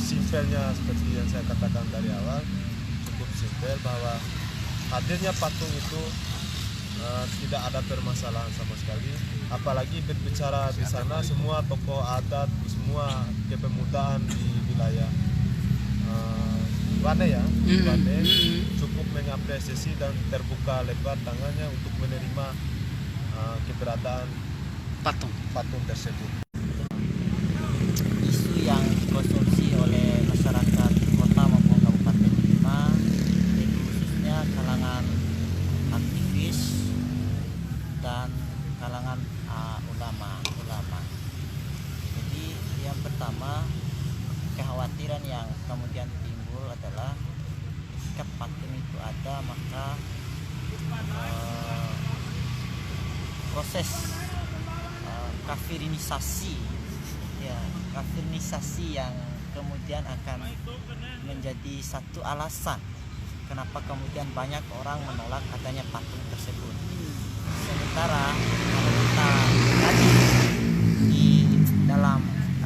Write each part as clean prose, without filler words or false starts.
simpelnya seperti yang saya katakan dari awal, cukup simpel bahwa hadirnya patung itu tidak ada permasalahan sama sekali. Apalagi berbicara di sana semua tokoh adat, semua kepemudaan di wilayah Bane ya, Bane cukup mengapresiasi dan terbuka lebar tangannya untuk menerima keberadaan patung tersebut. Isu yang dikonsumsi oleh masyarakat kota maupun Kabupaten Bima, itu khususnya kalangan aktivis dan kalangan ulama. Jadi yang pertama, kekhawatiran yang kemudian timbul adalah jika patung itu ada, maka proses kafirisasi yang kemudian akan menjadi satu alasan kenapa kemudian banyak orang menolak adanya patung tersebut. Sementara kalau kita tadi di dalam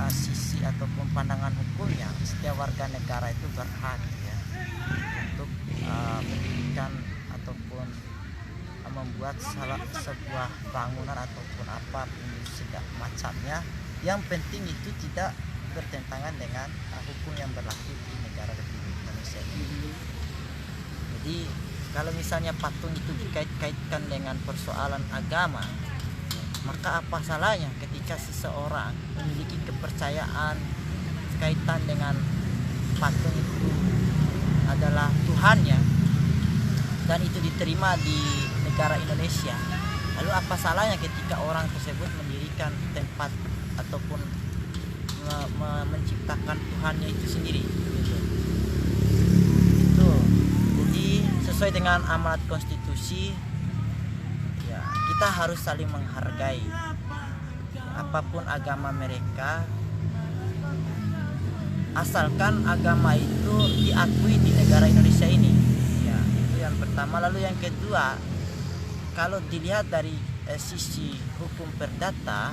sisi ataupun pandangan hukumnya, setiap warga negara itu berhak ya untuk mendirikan ataupun membuat sebuah bangunan ataupun apa segala macamnya. Yang penting itu tidak bertentangan dengan hukum yang berlaku di negara Republik Indonesia ini. Jadi kalau misalnya patung itu dikait-kaitkan dengan persoalan agama, maka apa salahnya ketika seseorang memiliki kepercayaan kaitan dengan patung itu adalah Tuhannya dan itu diterima di negara Indonesia. Lalu apa salahnya ketika orang tersebut mendirikan tempat ataupun menciptakan Tuhannya itu sendiri gitu. Itu jadi sesuai dengan amanat konstitusi ya, kita harus saling menghargai apapun agama mereka, asalkan agama itu diakui di negara Indonesia ini ya. Itu yang pertama. Lalu yang kedua, kalau dilihat dari sisi hukum perdata,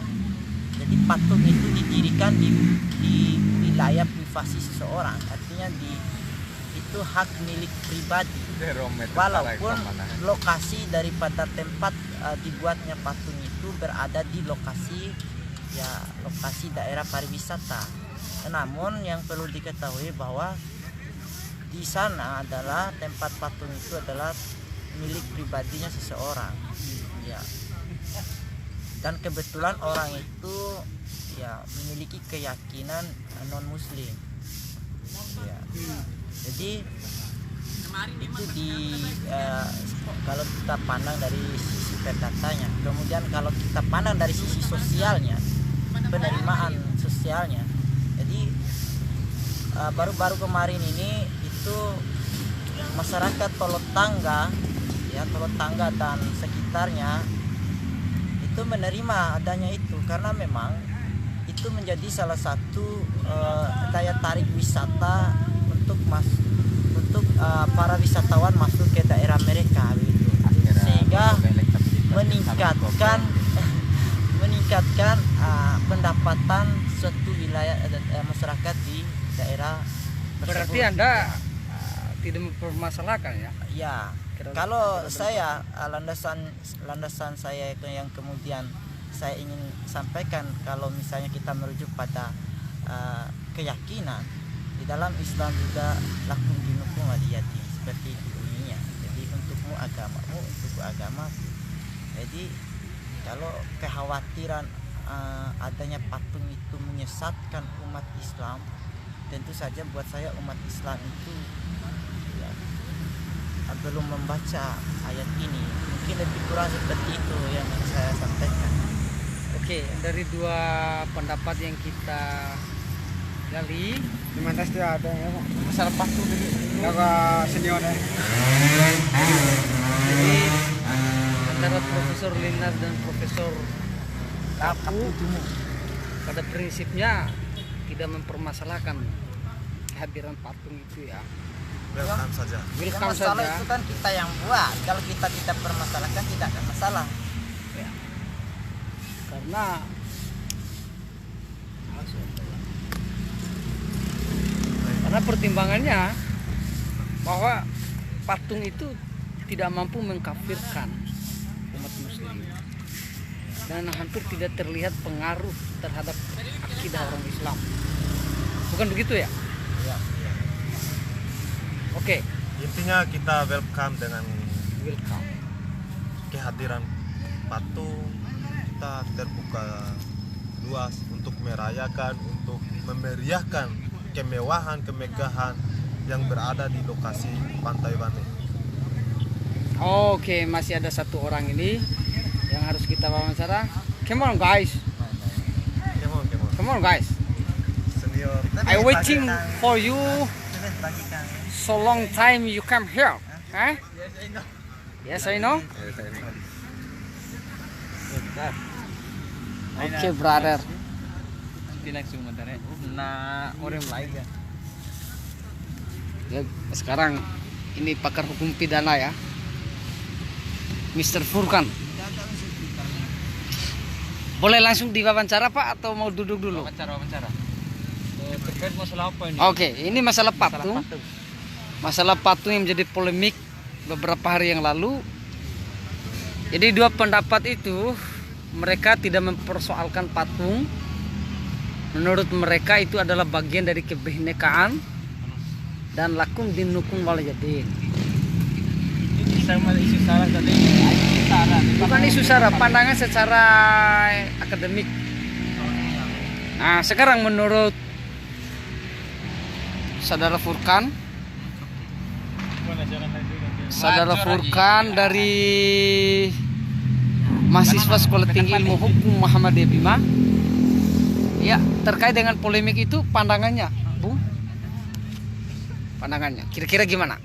jadi patung itu didirikan di wilayah privasi seseorang, artinya itu hak milik pribadi. Walaupun lokasi daripada tempat dibuatnya patung itu berada di lokasi daerah pariwisata. Namun yang perlu diketahui bahwa di sana adalah tempat patung itu adalah milik pribadinya seseorang ya. Dan kebetulan orang itu ya memiliki keyakinan non muslim ya. Jadi itu kalau kita pandang dari sisi perdatanya. Kemudian kalau kita pandang dari sisi sosialnya, penerimaan sosialnya, jadi baru-baru kemarin ini itu masyarakat Tolot Tangga dan sekitarnya itu menerima adanya itu, karena memang itu menjadi salah satu daya tarik wisata untuk para wisatawan masuk ke daerah mereka begitu. Sehingga meningkatkan pendapatan suatu wilayah masyarakat di daerah tersebut. Berarti Anda tidak mempermasalahkan ya? Ya, kalau saya landasan saya itu yang kemudian saya ingin sampaikan, kalau misalnya kita merujuk pada keyakinan di dalam Islam juga lakum dinukum waliyadin, seperti itu bunyinya. Jadi untukmu agamamu, untukku agamaku. Jadi kalau kekhawatiran adanya patung itu menyesatkan umat Islam, tentu saja buat saya umat Islam itu ya, belum membaca ayat ini. Mungkin lebih kurang seperti itu yang saya sampaikan. Oke, dari dua pendapat yang kita gali, di mana sih ada ya Masalah patung dulu. Kakak senior ya. jadi antara Profesor Linas dan Profesor Lapu pada prinsipnya tidak mempermasalahkan kehadiran patung itu ya. Welcome saja. Yang Welcome masalah saja. itu kan kita yang buat. Kalau kita tidak permasalahkan, tidak ada masalah. Ya. Karena Karena pertimbangannya bahwa patung itu tidak mampu mengkafirkan umat muslim dan hampir tidak terlihat pengaruh terhadap akidah orang Islam. Bukan begitu ya? Ya. Oke, Intinya kita welcome dengan welcome. kehadiran patung. Kita terbuka luas untuk merayakan, untuk memeriahkan kemewahan, kemegahan yang berada di lokasi Pantai Bane. Oke, masih ada satu orang ini yang harus kita wawancara. Come on guys, Come on. come on guys. Senior. I waiting for you Terus bagikan. so long time you come here. Huh? Yes, I know. Oke, brother. langsung sebenarnya. Nah, orang lain ya. Ya, sekarang ini pakar hukum pidana ya, Mr. Furkan. Boleh langsung diwawancara Pak atau mau duduk dulu? Wawancara. Terkait masalah apa ini? Oke, ini masalah patung. Masalah patung yang menjadi polemik beberapa hari yang lalu. Jadi dua pendapat itu, mereka tidak mempersoalkan patung. Menurut mereka itu adalah bagian dari kebinekaan dan lakum dinukun waliyadin. Ini sama isu sara tadi. Bukan isu sara, pandangan secara akademik. Nah, sekarang menurut Saudara Furkan, dari mahasiswa Sekolah Tinggi Ilmu Hukum Muhammadiyah Bima, ya, terkait dengan polemik itu pandangannya, Bung? Pandangannya, kira-kira gimana?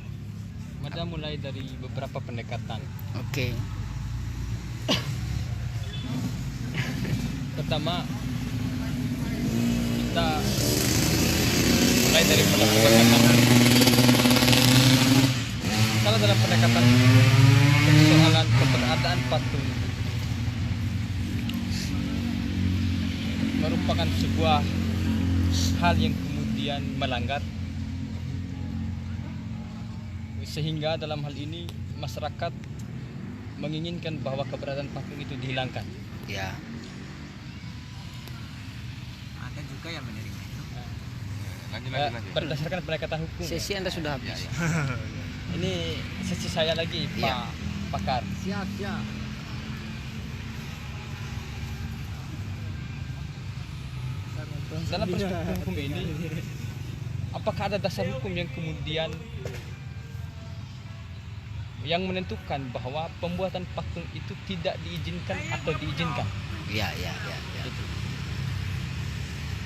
Ada mulai dari beberapa pendekatan. Oke. Pertama, kita mulai dari pendekatan. Kalau dalam pendekatan persoalan keberadaan patung merupakan sebuah hal yang kemudian melanggar, sehingga dalam hal ini masyarakat menginginkan bahwa keberadaan patung itu dihilangkan. Ya. Ada juga yang menerima itu. Berdasarkan pendekatan hukum. Sesi Anda sudah habis. Ini sesi saya lagi, Pak Iya. Pakar. Siap. Dalam perspektif hukum ini, apakah ada dasar hukum yang kemudian yang menentukan bahwa pembuatan patung itu tidak diizinkan atau diizinkan? Ya. Itu.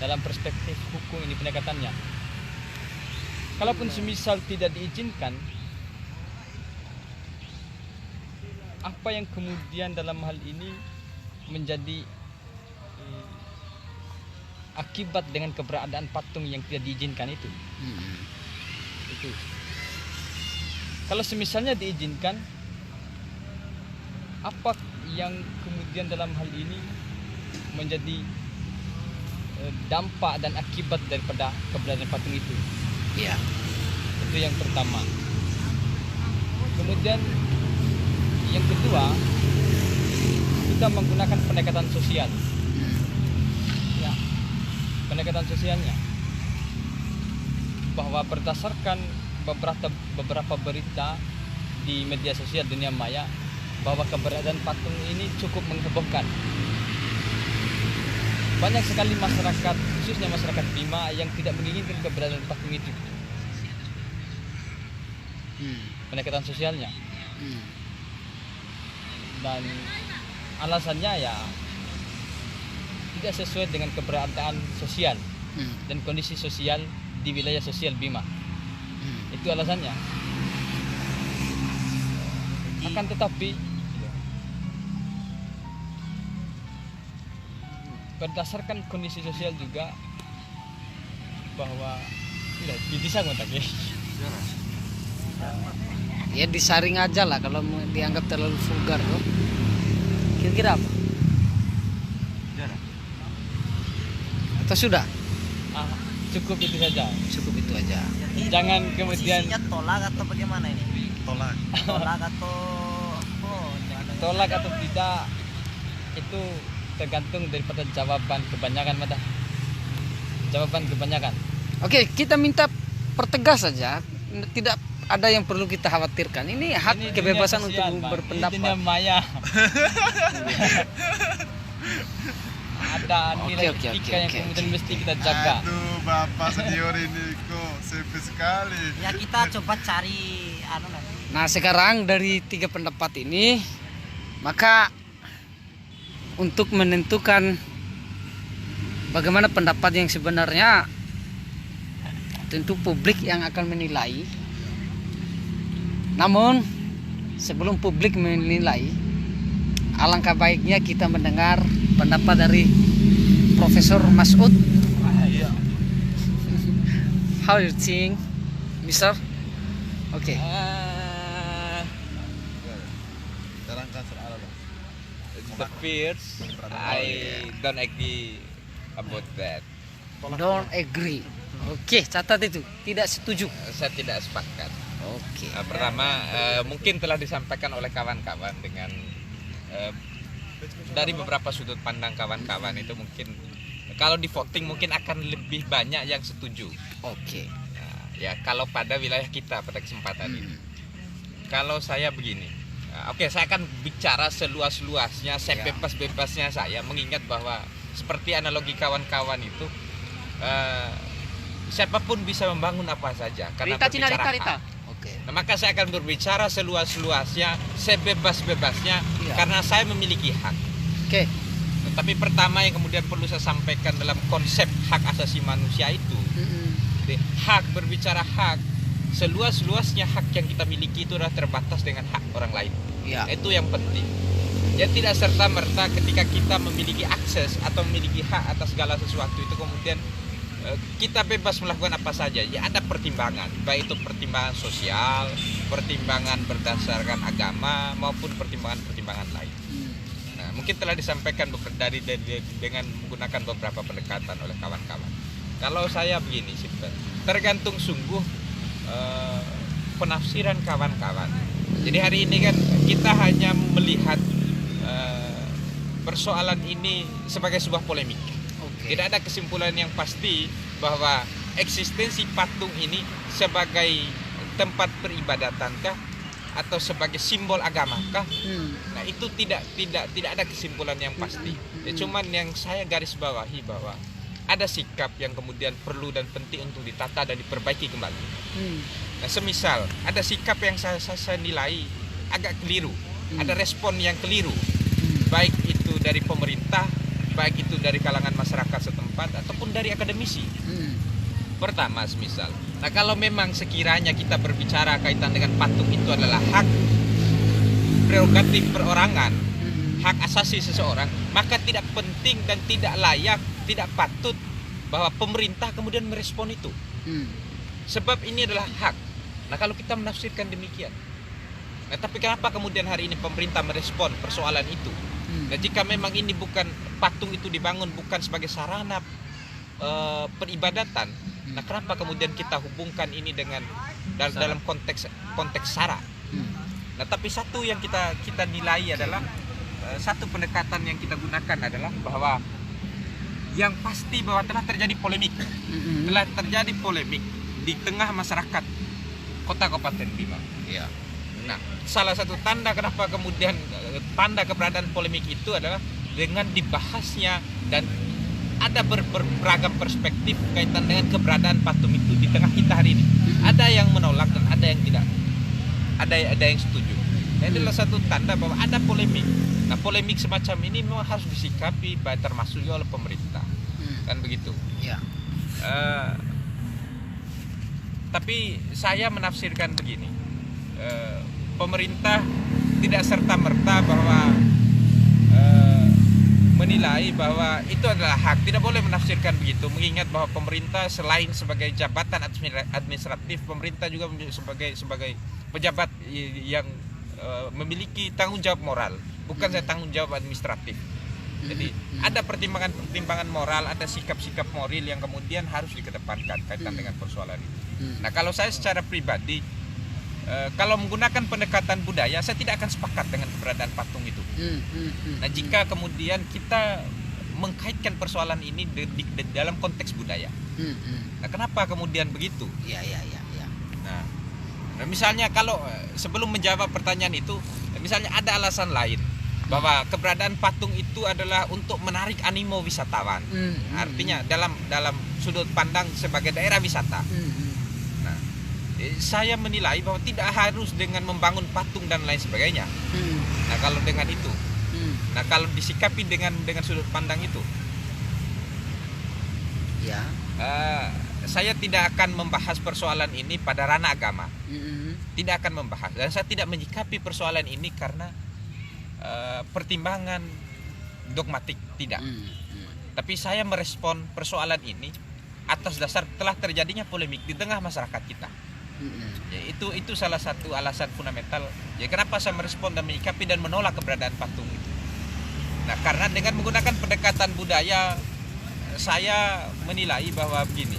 Dalam perspektif hukum ini pendekatannya. Kalaupun semisal tidak diizinkan, apa yang kemudian dalam hal ini menjadi akibat dengan keberadaan patung yang tidak diizinkan itu? Itu. Kalau semisalnya diizinkan, apa yang kemudian dalam hal ini menjadi dampak dan akibat daripada keberadaan patung itu? Ya. Itu yang pertama. Kemudian yang kedua, kita menggunakan pendekatan sosial. Ya, pendekatan sosialnya bahwa berdasarkan beberapa berita di media sosial dunia maya bahwa keberadaan patung ini cukup menghebohkan. Banyak sekali masyarakat, khususnya masyarakat Bima, yang tidak menginginkan keberadaan patung itu. Pendekatan sosialnya. Dan alasannya ya tidak sesuai dengan keberadaan sosial dan kondisi sosial di wilayah sosial Bima. Itu alasannya. Akan tetapi berdasarkan kondisi sosial juga bahwa tidak bisa ngontaknya. Ya disaring aja lah kalau dianggap terlalu vulgar loh. Kira-kira apa? Atau sudah? cukup itu saja. Cukup itu aja. Jadi Jangan kemudian posisinya tolak atau bagaimana ini? Tolak. Tolak atau jangan. tolak atau tidak itu tergantung daripada jawaban kebanyakan Mada. Jawaban kebanyakan. Oke, kita minta pertegas saja. Tidak ada yang perlu kita khawatirkan. Ini hak Ini kebebasan dunia untuk sosial, Bang. berpendapat. Ini dunia maya. Ada nilai Oke, etika yang oke. kemudian mesti kita jaga. Aduh, Bapak senior ini kok sepi sekali. Ya kita coba cari nanti. Nah, sekarang dari 3 pendapat ini, maka untuk menentukan bagaimana pendapat yang sebenarnya, tentu publik yang akan menilai. Namun sebelum publik menilai, alangkah baiknya kita mendengar pendapat dari Profesor Masud. Iya. How you think, Mister? Oke. Terangkan soal apa? The fears, I don't agree about that. Don't agree. Oke, catat itu. Tidak setuju. Saya tidak sepakat. Oke. Pertama, mungkin telah disampaikan oleh kawan-kawan dengan dari beberapa sudut pandang kawan-kawan itu mungkin kalau di voting mungkin akan lebih banyak yang setuju. Oke. Nah, ya kalau pada wilayah kita pada kesempatan ini. Kalau saya begini, oke, saya akan bicara seluas-luasnya, sebebas-bebasnya saya, mengingat bahwa seperti analogi kawan-kawan itu, siapapun bisa membangun apa saja karena berbicara hak. Oke. Nah, maka saya akan berbicara seluas-luasnya, sebebas-bebasnya, Iya. karena saya memiliki hak. Oke. Tetapi pertama yang kemudian perlu saya sampaikan dalam konsep hak asasi manusia itu, hak, berbicara hak, seluas-luasnya hak yang kita miliki itu adalah terbatas dengan hak orang lain. Ya. Itu yang penting. Jadi tidak serta-merta ketika kita memiliki akses atau memiliki hak atas segala sesuatu itu kemudian kita bebas melakukan apa saja. Ya ada pertimbangan, baik itu pertimbangan sosial, pertimbangan berdasarkan agama maupun pertimbangan-pertimbangan lain. Nah, mungkin telah disampaikan dengan menggunakan beberapa pendekatan oleh kawan-kawan. Kalau saya begini sih, tergantung sungguh penafsiran kawan-kawan. Jadi hari ini kan kita hanya melihat persoalan ini sebagai sebuah polemik. Tidak ada kesimpulan yang pasti bahwa eksistensi patung ini sebagai tempat peribadatankah atau sebagai simbol agamakah? Nah, itu tidak ada kesimpulan yang pasti. Ya, cuman yang saya garis bawahi bahwa ada sikap yang kemudian perlu dan penting untuk ditata dan diperbaiki kembali. Nah, semisal ada sikap yang saya nilai agak keliru, ada respon yang keliru, baik itu dari pemerintah, baik itu dari kalangan masyarakat setempat ataupun dari akademisi. Pertama, semisal, nah kalau memang sekiranya kita berbicara kaitan dengan patung itu adalah hak prerogatif perorangan, hak asasi seseorang, maka tidak penting dan tidak layak, tidak patut bahwa pemerintah kemudian merespon itu. Sebab ini adalah hak. Nah, kalau kita menafsirkan demikian, nah tapi kenapa kemudian hari ini pemerintah merespon persoalan itu? Nah, jika memang ini bukan, patung itu dibangun bukan sebagai sarana peribadatan, nah kenapa kemudian kita hubungkan ini dengan dalam konteks sara? Nah, tapi satu yang kita nilai adalah satu pendekatan yang kita gunakan adalah bahwa yang pasti bahwa telah terjadi polemik, di tengah masyarakat Kota Kabupaten Bima. Ya. Nah, salah satu tanda kenapa kemudian tanda keberadaan polemik itu adalah dengan dibahasnya dan ada beragam perspektif kaitan dengan keberadaan patung itu di tengah kita hari ini. Ada yang menolak dan ada yang tidak. Ada yang setuju. Nah, itu adalah satu tanda bahwa ada polemik. Nah, polemik semacam ini memang harus disikapi termasuk juga oleh pemerintah. Kan begitu. Ya. Tapi saya menafsirkan begini. Pemerintah tidak serta-merta bahwa menilai bahwa itu adalah hak. Tidak boleh menafsirkan begitu, mengingat bahwa pemerintah selain sebagai jabatan administratif, pemerintah juga sebagai pejabat yang memiliki tanggung jawab moral, bukan saja tanggung jawab administratif. Jadi ada pertimbangan-pertimbangan moral, ada sikap-sikap moral yang kemudian harus dikedepankan kaitan dengan persoalan itu. Nah, kalau saya secara pribadi, kalau menggunakan pendekatan budaya, saya tidak akan sepakat dengan keberadaan patung itu. Nah, jika kemudian kita mengkaitkan persoalan ini di dalam konteks budaya. Nah, kenapa kemudian begitu? Ya. Nah, misalnya kalau sebelum menjawab pertanyaan itu, misalnya ada alasan lain bahwa keberadaan patung itu adalah untuk menarik animo wisatawan. Artinya dalam sudut pandang sebagai daerah wisata. Nah, saya menilai bahwa tidak harus dengan membangun patung dan lain sebagainya. Nah, kalau dengan itu, nah kalau disikapi dengan sudut pandang itu, Ya. Saya tidak akan membahas persoalan ini pada ranah agama. Tidak akan membahas, dan saya tidak menyikapi persoalan ini karena pertimbangan dogmatik, tidak. Tapi saya merespon persoalan ini atas dasar telah terjadinya polemik di tengah masyarakat kita. Ya, itu salah satu alasan fundamental. Ya, kenapa saya merespon dan menyikapi dan menolak keberadaan patung itu. Nah, karena dengan menggunakan pendekatan budaya, saya menilai bahwa begini.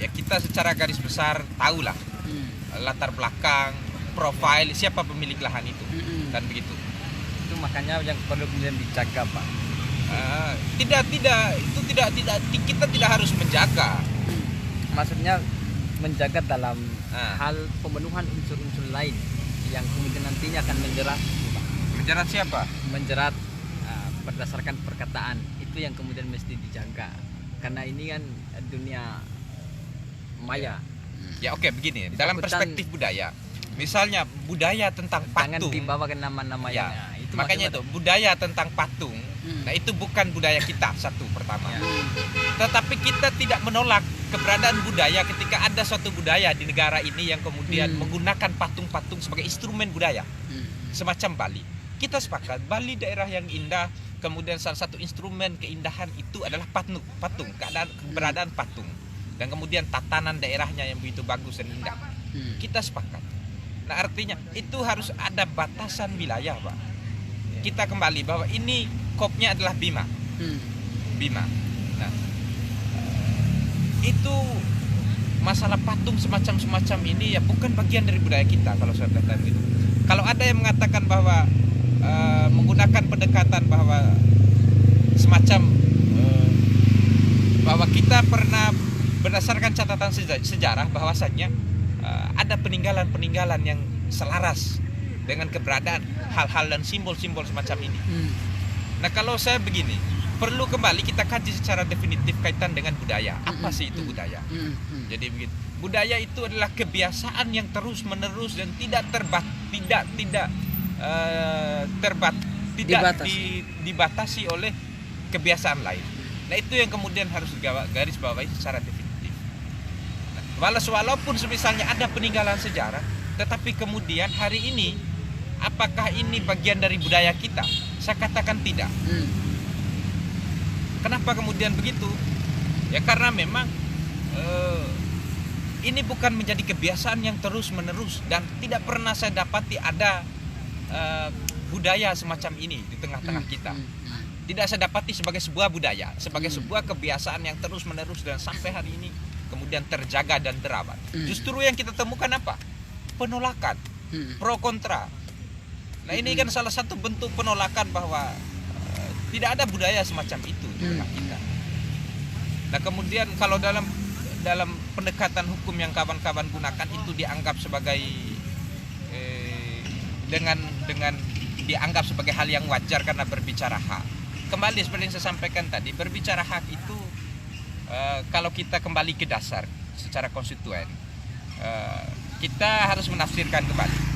Ya, kita secara garis besar tahulah latar belakang, profil siapa pemilik lahan itu, dan begitu. Itu makanya yang perlu kemudian dijaga, Pak. Tidak, kita tidak harus menjaga. Maksudnya menjaga dalam Ah. hal pemenuhan unsur-unsur lain yang kemudian nantinya akan menjerat Menjerat siapa? berdasarkan perkataan. Itu yang kemudian mesti dijaga. Karena ini kan dunia maya. Ya, oke, begini. Dalam Ditakutkan- perspektif budaya, misalnya budaya tentang Jangan patung. dibawa ke nama-nama Ya, Nah, itu makanya itu budaya tentang patung. Nah, itu bukan budaya kita, satu pertama. Ya. Tetapi kita tidak menolak keberadaan budaya ketika ada suatu budaya di negara ini yang kemudian menggunakan patung-patung sebagai instrumen budaya. Semacam Bali. Kita sepakat Bali daerah yang indah, kemudian salah satu instrumen keindahan itu adalah patung, keberadaan patung. Dan kemudian tatanan daerahnya yang begitu bagus dan indah. Kita sepakat. Nah, artinya itu harus ada batasan wilayah, Pak. Kita kembali bahwa ini kopnya adalah Bima. Nah, itu masalah patung semacam ini ya bukan bagian dari budaya kita, kalau saya katakan gitu. Kalau ada yang mengatakan bahwa menggunakan pendekatan bahwa semacam bahwa kita pernah berdasarkan catatan sejarah bahwasannya ada peninggalan-peninggalan yang selaras dengan keberadaan hal-hal dan simbol-simbol semacam ini. Nah, kalau saya begini, perlu kembali kita kaji secara definitif kaitan dengan budaya. Apa sih itu budaya? Jadi begitu. Budaya itu adalah kebiasaan yang terus-menerus dan tidak dibatasi oleh kebiasaan lain. Nah, itu yang kemudian harus garis bawahi secara definitif. Nah, walaupun misalnya ada peninggalan sejarah, tetapi kemudian hari ini apakah ini bagian dari budaya kita? Saya katakan tidak. Kenapa kemudian begitu? Ya karena memang ini bukan menjadi kebiasaan yang terus-menerus dan tidak pernah saya dapati ada budaya semacam ini di tengah-tengah kita. Tidak saya dapati sebagai sebuah budaya, sebagai sebuah kebiasaan yang terus-menerus dan sampai hari ini kemudian terjaga dan terawat. Justru yang kita temukan apa? Penolakan, pro kontra. Nah, ini kan salah satu bentuk penolakan bahwa tidak ada budaya semacam itu di tengah kita. Nah, kemudian kalau dalam pendekatan hukum yang kawan-kawan gunakan itu dianggap sebagai dengan dianggap sebagai hal yang wajar karena berbicara hak. Kembali seperti yang saya sampaikan tadi, berbicara hak itu kalau kita kembali ke dasar secara konstituen, kita harus menafsirkan kembali